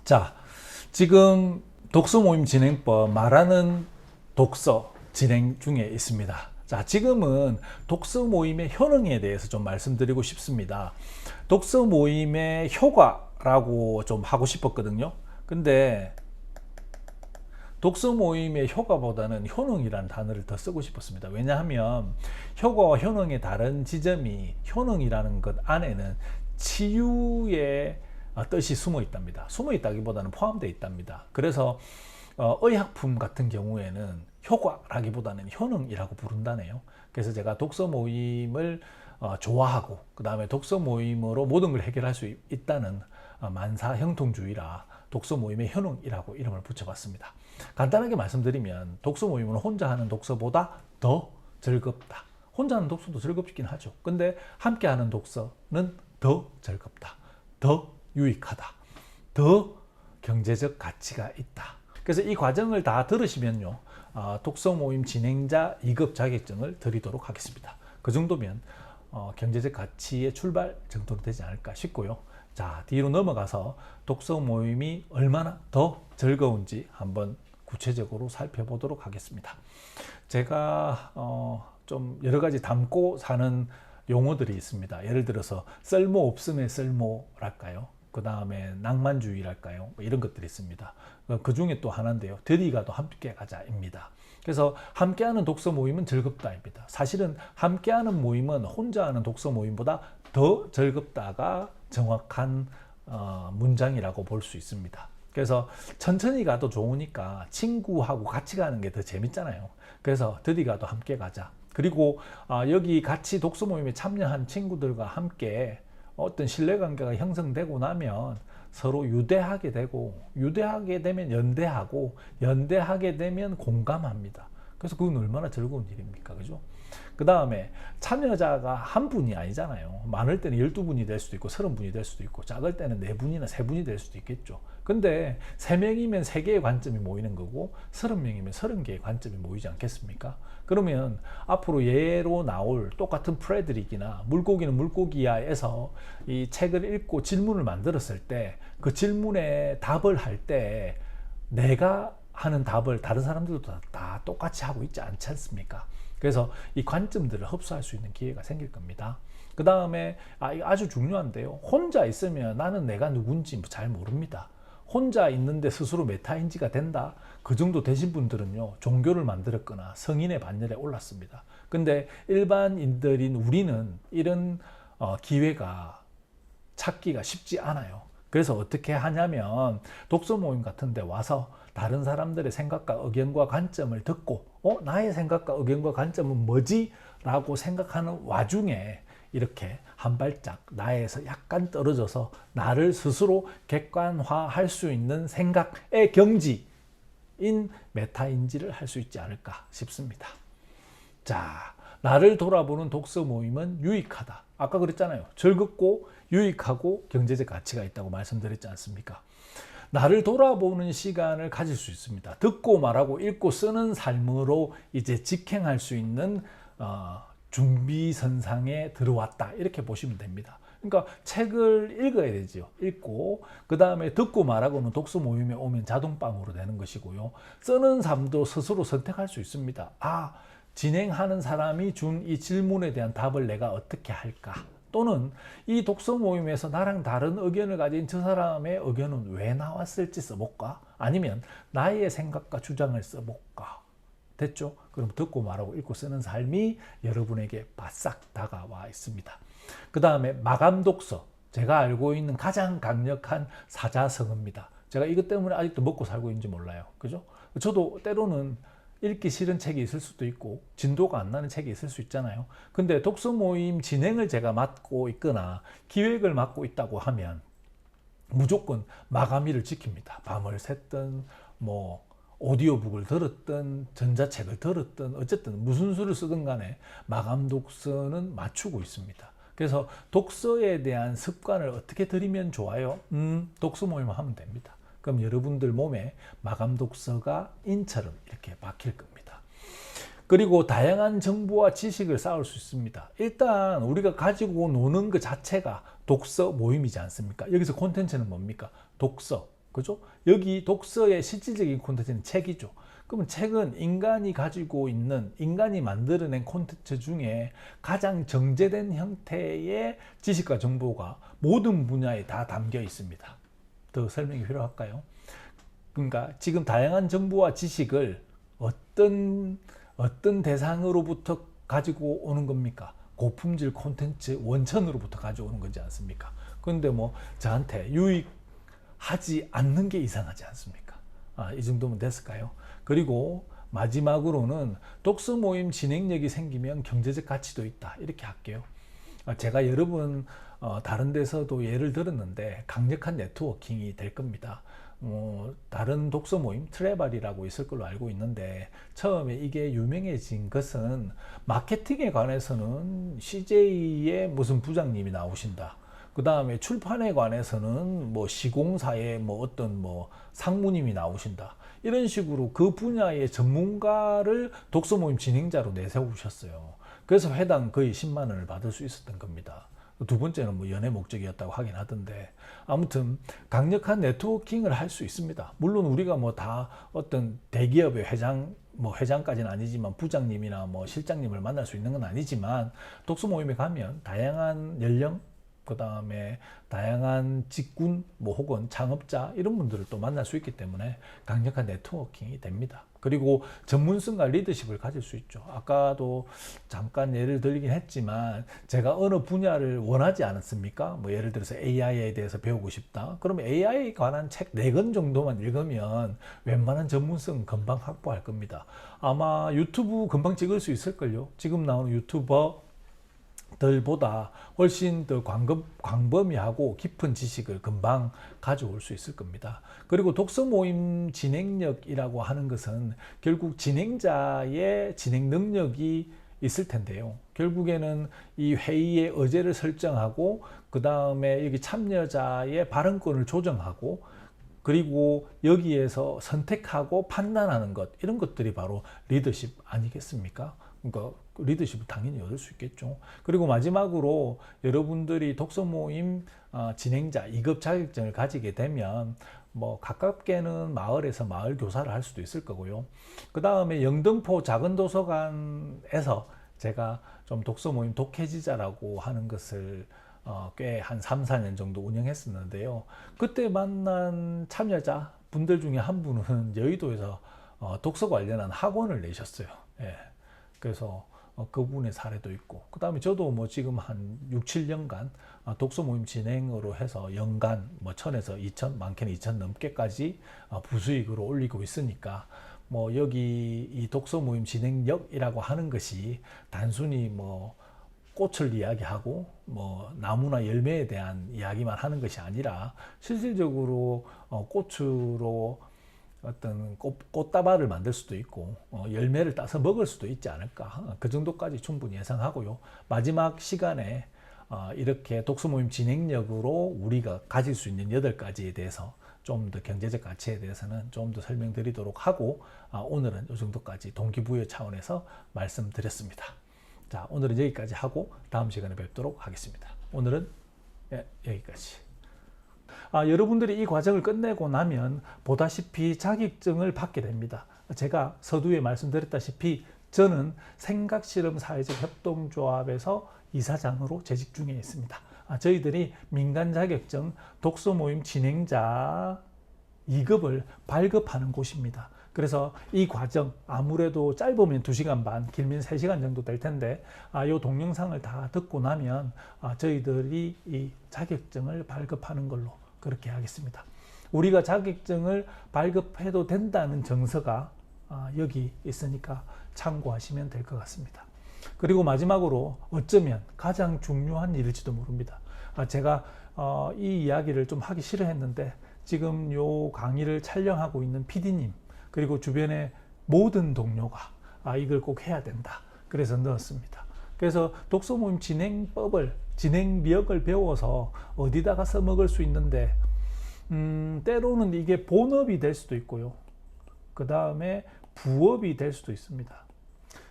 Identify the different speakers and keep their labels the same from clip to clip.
Speaker 1: 자, 지금 독서 모임 진행법 말하는 독서 진행 중에 있습니다. 자, 지금은 독서 모임의 효능에 대해서 좀 말씀드리고 싶습니다. 독서 모임의 효과라고 좀 하고 싶었거든요. 근데 독서 모임의 효과보다는 효능이라는 단어를 더 쓰고 싶었습니다. 왜냐하면 효과와 효능의 다른 지점이 효능이라는 것 안에는 치유의 뜻이 숨어 있답니다. 숨어 있다기보다는 포함되어 있답니다. 그래서 의약품 같은 경우에는 효과라기보다는 효능이라고 부른다네요. 그래서 제가 독서 모임을 좋아하고 그 다음에 독서 모임으로 모든 걸 해결할 수 있다는 만사 형통주의라 독서 모임의 효능이라고 이름을 붙여봤습니다. 간단하게 말씀드리면 독서 모임은 혼자 하는 독서보다 더 즐겁다. 혼자 하는 독서도 즐겁긴 하죠. 근데 함께 하는 독서는 더 즐겁다. 더 유익하다. 더 경제적 가치가 있다. 그래서 이 과정을 다 들으시면요. 독서 모임 진행자 2급 자격증을 드리도록 하겠습니다. 그 정도면 경제적 가치의 출발 정도 되지 않을까 싶고요. 자, 뒤로 넘어가서 독서 모임이 얼마나 더 즐거운지 한번 구체적으로 살펴보도록 하겠습니다. 제가 좀 여러 가지 담고 사는 용어들이 있습니다. 예를 들어서 쓸모 없음의 쓸모랄까요? 그 다음에 낭만주의랄까요? 뭐 이런 것들이 있습니다. 그 중에 또 하나인데요. 드디가도 함께 가자입니다. 그래서 함께하는 독서 모임은 즐겁다입니다. 사실은 함께하는 모임은 혼자 하는 독서 모임보다 더 즐겁다가 정확한 문장이라고 볼 수 있습니다. 그래서 천천히 가도 좋으니까 친구하고 같이 가는 게 더 재밌잖아요. 그래서 드디가도 함께 가자. 그리고 여기 같이 독서 모임에 참여한 친구들과 함께 어떤 신뢰관계가 형성되고 나면 서로 유대하게 되고, 유대하게 되면 연대하고, 연대하게 되면 공감합니다. 그래서 그건 얼마나 즐거운 일입니까? 그죠? 그 다음에 참여자가 한 분이 아니잖아요. 많을 때는 12분이 될 수도 있고 30분이 될 수도 있고 작을 때는 4분이나 3분이 될 수도 있겠죠. 근데 3명이면 3개의 관점이 모이는 거고 30명이면 30개의 관점이 모이지 않겠습니까? 그러면 앞으로 예로 나올 똑같은 프레드릭이나 물고기는 물고기야에서 이 책을 읽고 질문을 만들었을 때 그 질문에 답을 할 때 내가 하는 답을 다른 사람들도 다 똑같이 하고 있지 않지 않습니까? 그래서 이 관점들을 흡수할 수 있는 기회가 생길 겁니다. 그 다음에 아주 중요한데요. 혼자 있으면 나는 내가 누군지 잘 모릅니다. 혼자 있는데 스스로 메타인지가 된다. 그 정도 되신 분들은요. 종교를 만들었거나 성인의 반열에 올랐습니다. 근데 일반인들인 우리는 이런 기회가 찾기가 쉽지 않아요. 그래서 어떻게 하냐면 독서 모임 같은 데 와서 다른 사람들의 생각과 의견과 관점을 듣고 나의 생각과 의견과 관점은 뭐지? 라고 생각하는 와중에 이렇게 한 발짝 나에서 약간 떨어져서 나를 스스로 객관화할 수 있는 생각의 경지인 메타인지를 할 수 있지 않을까 싶습니다. 자, 나를 돌아보는 독서 모임은 유익하다. 아까 그랬잖아요. 즐겁고 유익하고 경제적 가치가 있다고 말씀드렸지 않습니까? 나를 돌아보는 시간을 가질 수 있습니다. 듣고 말하고 읽고 쓰는 삶으로 이제 직행할 수 있는 준비선상에 들어왔다. 이렇게 보시면 됩니다. 그러니까 책을 읽어야 되죠. 읽고 그 다음에 듣고 말하고는 독서 모임에 오면 자동방으로 되는 것이고요. 쓰는 삶도 스스로 선택할 수 있습니다. 진행하는 사람이 준 이 질문에 대한 답을 내가 어떻게 할까? 또는 이 독서 모임에서 나랑 다른 의견을 가진 저 사람의 의견은 왜 나왔을지 써볼까? 아니면 나의 생각과 주장을 써볼까? 됐죠? 그럼 듣고 말하고 읽고 쓰는 삶이 여러분에게 바싹 다가와 있습니다. 그 다음에 마감 독서. 제가 알고 있는 가장 강력한 사자성어입니다. 제가 이것 때문에 아직도 먹고 살고 있는지 몰라요. 그죠? 저도 때로는 읽기 싫은 책이 있을 수도 있고 진도가 안 나는 책이 있을 수 있잖아요. 근데 독서 모임 진행을 제가 맡고 있거나 기획을 맡고 있다고 하면 무조건 마감일을 지킵니다. 밤을 샜든 오디오북을 들었든 전자책을 들었든 어쨌든 무슨 수를 쓰든 간에 마감 독서는 맞추고 있습니다. 그래서 독서에 대한 습관을 어떻게 들이면 좋아요? 독서 모임을 하면 됩니다. 그럼 여러분들 몸에 마감 독서가 인처럼 이렇게 박힐 겁니다. 그리고 다양한 정보와 지식을 쌓을 수 있습니다. 일단 우리가 가지고 노는 그 자체가 독서 모임이지 않습니까? 여기서 콘텐츠는 뭡니까? 독서. 그죠? 여기 독서의 실질적인 콘텐츠는 책이죠. 그러면 책은 인간이 가지고 있는, 인간이 만들어낸 콘텐츠 중에 가장 정제된 형태의 지식과 정보가 모든 분야에 다 담겨 있습니다. 더 설명이 필요할까요? 그러니까 지금 다양한 정보와 지식을 어떤 대상으로부터 가지고 오는 겁니까? 고품질 콘텐츠 원천으로부터 가져오는 거지 않습니까? 그런데 뭐 저한테 유익하지 않는 게 이상하지 않습니까? 이 정도면 됐을까요? 그리고 마지막으로는 독서 모임 진행력이 생기면 경제적 가치도 있다. 이렇게 할게요. 제가 여러 번 다른 데서도 예를 들었는데 강력한 네트워킹이 될 겁니다. 다른 독서 모임 트래발이라고 있을 걸로 알고 있는데 처음에 이게 유명해진 것은 마케팅에 관해서는 CJ의 무슨 부장님이 나오신다. 그 다음에 출판에 관해서는 뭐 시공사의 뭐 어떤 뭐 상무님이 나오신다. 이런 식으로 그 분야의 전문가를 독서 모임 진행자로 내세우셨어요. 그래서 회당 거의 10만 원을 받을 수 있었던 겁니다. 두 번째는 뭐 연애 목적이었다고 하긴 하던데, 아무튼 강력한 네트워킹을 할 수 있습니다. 물론 우리가 뭐 다 어떤 대기업의 회장까지는 아니지만 부장님이나 뭐 실장님을 만날 수 있는 건 아니지만 독서 모임에 가면 다양한 연령, 그 다음에 다양한 직군 뭐 혹은 창업자 이런 분들을 또 만날 수 있기 때문에 강력한 네트워킹이 됩니다. 그리고 전문성과 리더십을 가질 수 있죠. 아까도 잠깐 예를 들긴 했지만 제가 어느 분야를 원하지 않았습니까? 뭐 예를 들어서 AI에 대해서 배우고 싶다. 그러면 AI에 관한 책 4권 정도만 읽으면 웬만한 전문성 금방 확보할 겁니다. 아마 유튜브 금방 찍을 수 있을걸요. 지금 나오는 유튜버 들보다 훨씬 더 광범위하고 깊은 지식을 금방 가져올 수 있을 겁니다. 그리고 독서 모임 진행력이라고 하는 것은 결국 진행자의 진행 능력이 있을 텐데요. 결국에는 이 회의의 의제를 설정하고 그 다음에 여기 참여자의 발언권을 조정하고 그리고 여기에서 선택하고 판단하는 것, 이런 것들이 바로 리더십 아니겠습니까? 그러니까 리더십을 당연히 얻을 수 있겠죠. 그리고 마지막으로 여러분들이 독서 모임 진행자 2급 자격증을 가지게 되면 뭐 가깝게는 마을에서 마을 교사를 할 수도 있을 거고요. 그 다음에 영등포 작은 도서관에서 제가 좀 독서 모임 독해지자라고 하는 것을 꽤 한 3, 4년 정도 운영했었는데요. 그때 만난 참여자 분들 중에 한 분은 여의도에서 독서 관련한 학원을 내셨어요. 예. 그래서 그분의 사례도 있고, 그 다음에 저도 뭐 지금 한 6, 7년간 독서 모임 진행으로 해서 연간 뭐 1000에서 2000, 많게는 2000 넘게까지 부수익으로 올리고 있으니까 뭐 여기 이 독서 모임 진행력이라고 하는 것이 단순히 뭐 꽃을 이야기하고 뭐 나무나 열매에 대한 이야기만 하는 것이 아니라 실질적으로 꽃으로 어떤 꽃다발을 만들 수도 있고 열매를 따서 먹을 수도 있지 않을까, 그 정도까지 충분히 예상하고요. 마지막 시간에 이렇게 독서 모임 진행력으로 우리가 가질 수 있는 8가지에 대해서 좀 더 경제적 가치에 대해서는 좀 더 설명드리도록 하고 오늘은 이 정도까지 동기부여 차원에서 말씀드렸습니다. 자, 오늘은 여기까지 하고 다음 시간에 뵙도록 하겠습니다. 오늘은 여기까지. 여러분들이 이 과정을 끝내고 나면 보다시피 자격증을 받게 됩니다. 제가 서두에 말씀드렸다시피 저는 생각실험 사회적 협동조합에서 이사장으로 재직 중에 있습니다. 저희들이 민간 자격증 독서 모임 진행자 2급을 발급하는 곳입니다. 그래서 이 과정 아무래도 짧으면 2시간 반, 길면 3시간 정도 될 텐데 이 동영상을 다 듣고 나면 저희들이 이 자격증을 발급하는 걸로 그렇게 하겠습니다. 우리가 자격증을 발급해도 된다는 정서가 여기 있으니까 참고하시면 될 것 같습니다. 그리고 마지막으로 어쩌면 가장 중요한 일일지도 모릅니다. 제가 이 이야기를 좀 하기 싫어했는데 지금 요 강의를 촬영하고 있는 PD님 그리고 주변의 모든 동료가 이걸 꼭 해야 된다. 그래서 넣었습니다. 그래서 독서 모임 진행력을 배워서 어디다가 써먹을 수 있는데 때로는 이게 본업이 될 수도 있고요. 그 다음에 부업이 될 수도 있습니다.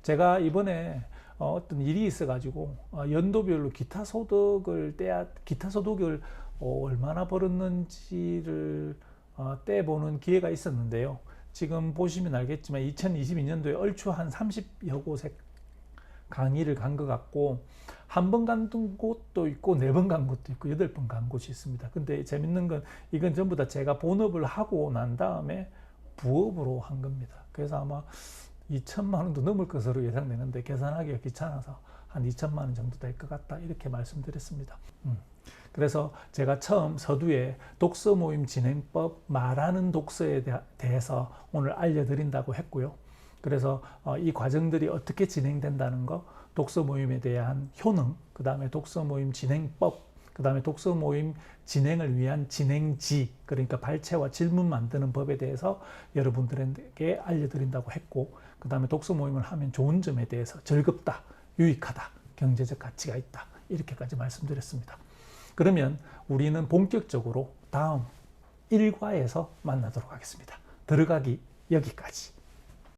Speaker 1: 제가 이번에 어떤 일이 있어가지고 연도별로 기타 소득을 얼마나 벌었는지를 떼보는 기회가 있었는데요. 지금 보시면 알겠지만 2022년도에 얼추 한 30여 곳에 강의를 간 것 같고, 한 번 간 곳도 있고 4번 간 곳도 있고 8번 간 곳이 있습니다. 근데 재밌는 건 이건 전부 다 제가 본업을 하고 난 다음에 부업으로 한 겁니다. 그래서 아마 2천만 원도 넘을 것으로 예상되는데 계산하기가 귀찮아서 한 2천만 원 정도 될 것 같다, 이렇게 말씀드렸습니다. 그래서 제가 처음 서두에 독서 모임 진행법 말하는 독서에 대해서 오늘 알려드린다고 했고요. 그래서 이 과정들이 어떻게 진행된다는 거, 독서 모임에 대한 효능, 그 다음에 독서 모임 진행법, 그 다음에 독서 모임 진행을 위한 진행지, 그러니까 발췌와 질문 만드는 법에 대해서 여러분들에게 알려드린다고 했고, 그 다음에 독서 모임을 하면 좋은 점에 대해서 즐겁다, 유익하다, 경제적 가치가 있다, 이렇게까지 말씀드렸습니다. 그러면 우리는 본격적으로 다음 1과에서 만나도록 하겠습니다. 들어가기 여기까지.